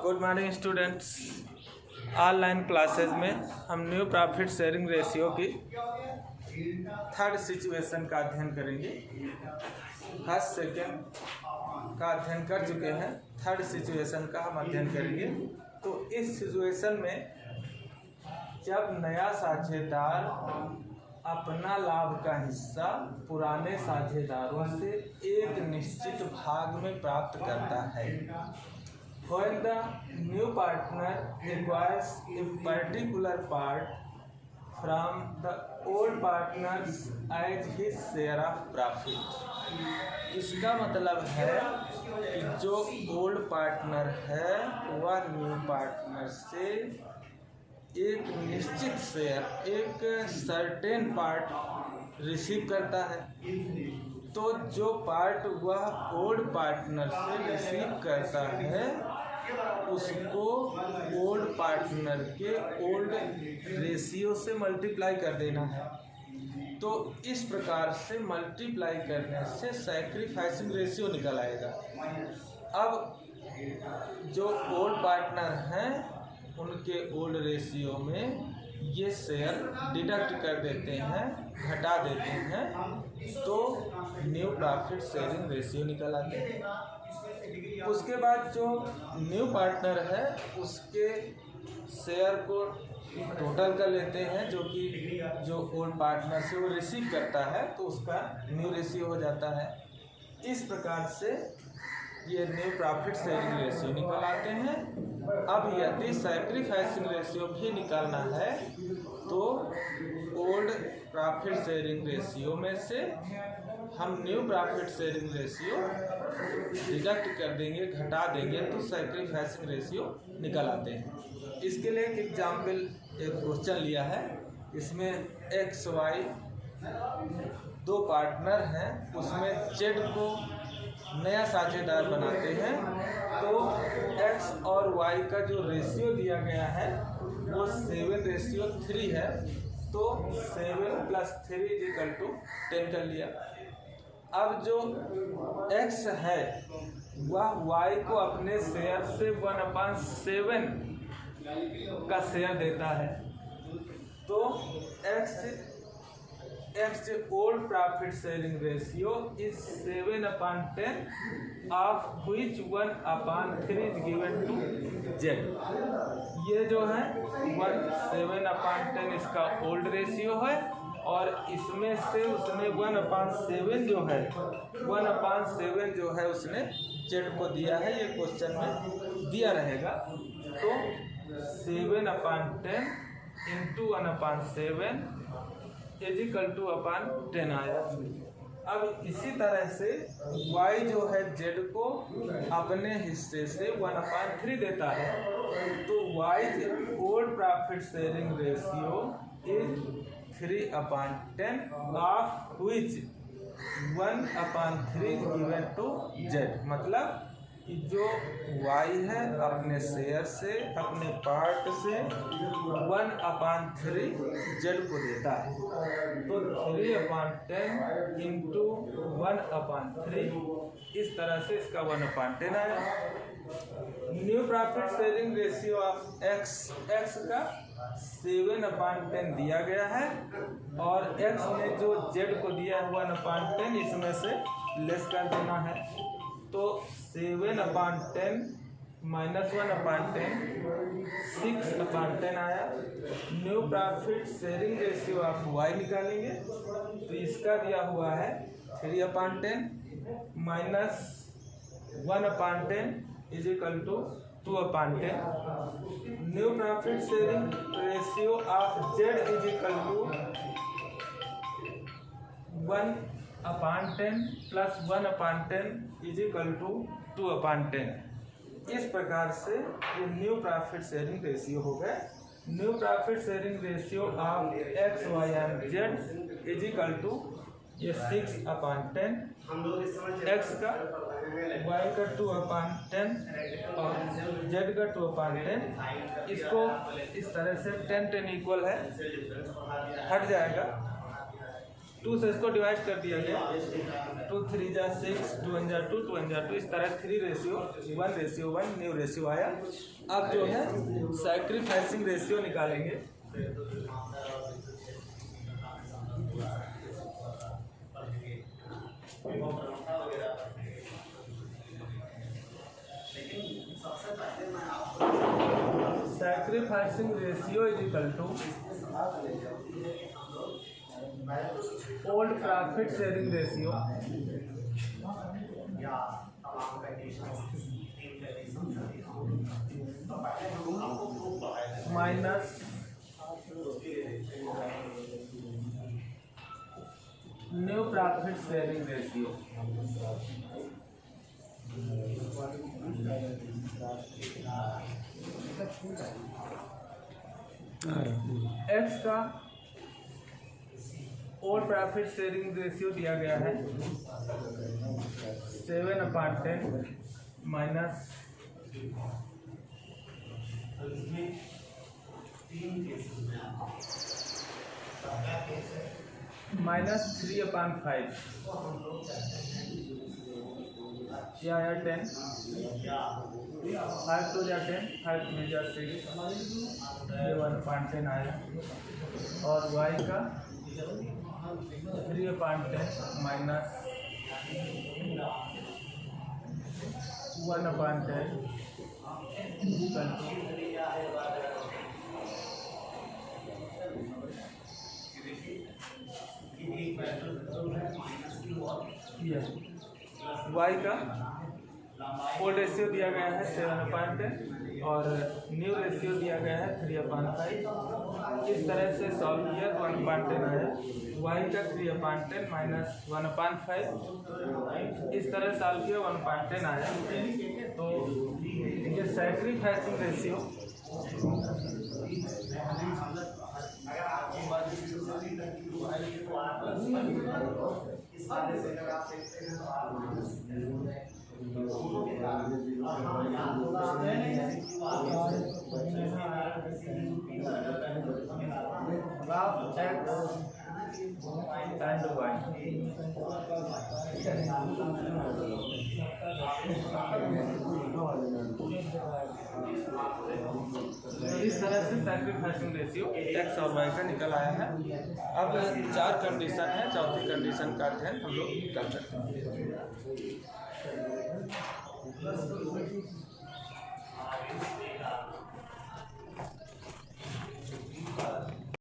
Good morning students. Online classes में हम new profit sharing ratio की थर्ड सिचुएशन का अध्ययन करेंगे। फर्स्ट सेकेंड का अध्ययन कर चुके हैं, थर्ड सिचुएशन का हम अध्ययन करेंगे। तो इस सिचुएशन में जब नया साझेदार अपना लाभ का हिस्सा पुराने साझेदारों से एक निश्चित भाग में प्राप्त करता है। When the new partner acquires a particular part from the old partners as his share of profit, इसका मतलब है कि जो ओल्ड पार्टनर है वह न्यू पार्टनर से एक निश्चित शेयर, एक सर्टेन पार्ट रिसीव करता है। तो जो पार्ट वह ओल्ड पार्टनर से रिसीव करता है उसको ओल्ड पार्टनर के ओल्ड रेशियो से मल्टीप्लाई कर देना है। तो इस प्रकार से मल्टीप्लाई करने से सैक्रिफाइसिंग रेशियो निकल आएगा। अब जो ओल्ड पार्टनर हैं उनके ओल्ड रेशियो में ये शेयर डिडक्ट कर देते हैं, घटा देते हैं, तो न्यू प्रॉफिट शेयरिंग रेशियो निकल आते हैं। उसके बाद जो न्यू पार्टनर है उसके शेयर को टोटल कर लेते हैं, जो कि जो ओल्ड पार्टनर से वो रिसीव करता है तो उसका न्यू रेशियो हो जाता है। इस प्रकार से ये न्यू प्रॉफिट शेयरिंग रेशियो निकल आते हैं। अब यदि सैक्रिफाइसिंग रेशियो भी निकालना है तो ओल्ड प्रॉफिट शेयरिंग रेशियो में से हम new profit sharing ratio deduct कर देंगे, घटा देंगे, तो सैक्रिफाइसिंग रेशियो निकल आते हैं। इसके लिए एक एग्जाम्पल, एक क्वेश्चन लिया है। इसमें एक्स वाई दो पार्टनर हैं, उसमें जेड को नया साझेदार बनाते हैं। तो x और y का जो रेशियो दिया गया है वो 7:3 है। तो 7 + 3 = 10 कर लिया। अब जो x है वह y को अपने शेयर से 1/7 का शेयर देता है। तो x old profit sharing ratio is 7/10, of which 1/3 is given to z। ये जो है 7/10 इसका ओल्ड रेशियो है और इसमें से उसने 1/7 जो है 1/7 जो है उसने z को दिया है। ये क्वेश्चन में दिया रहेगा। तो 7/10 × 1/7 = 10 आया। अब इसी तरह से y जो है z को अपने हिस्से से 1/3 देता है। तो y old profit sharing ratio is 3/10, of which 1/3 is given to z। मतलब कि जो y है अपने शेयर से, अपने पार्ट से 1/3 z को देता है। तो 3/10 × 1/3, इस तरह से इसका 1/10 आया। New profit sharing ratio of x का 7/10 दिया गया है और x ने जो z को दिया है 1/10, इसमें से लेस कर देना है। तो 7/10 - 1/10 6/10 आया। New profit sharing ratio of y निकालेंगे तो इसका दिया हुआ है 3/10 - 1/10 = 2/10। New profit sharing ratio of z = 1/10 + 1/10 = 2/10। इस प्रकार से ये न्यू प्रॉफिट शेयरिंग रेशियो हो गए। New profit sharing ratio of x, y and z = ये 6/10 x का, y का 2/10 और z का 2/10। इसको इस तरह से 10 इक्वल है, हट जाएगा। 2 से इसको डिवाइड कर दिया गया, 2 3 जा 6, 2 1 जा 2, 2 1 जा 2, इस तरह 3:1:1 न्यू रेशियो आया। अब जो है सैक्रिफाइसिंग रेशियो निकालेंगे। Sacrificing ratio is equal to old profit sharing ratio minus new profit sharing ratio. X का ओल्ड प्रॉफिट शेयरिंग रेशियो दिया गया है 7/10 माइनस -3/5 या 10, 5 2 जा 10, 5 3 जा 6, ये 1/10 आया। और y का 3/10 माइनस 1/10 y का ओल्ड रेशियो दिया गया है 7/10 और न्यू रेशियो दिया गया है 3/5। इस तरह से सॉल्व किया 1/10 आया। y का 3/10 माइनस 1/5, इस तरह सॉल्व किया 1/10 आया। तो ये सैक्रिफाइसिंग रेशियो इस तरह से सैक्रिफाइसिंग रेशियो एक्स और वाई का निकल आया है। अब 4 कंडीशन है, चौथी कंडीशन का अध्ययन हम लोग कर सकते हैं।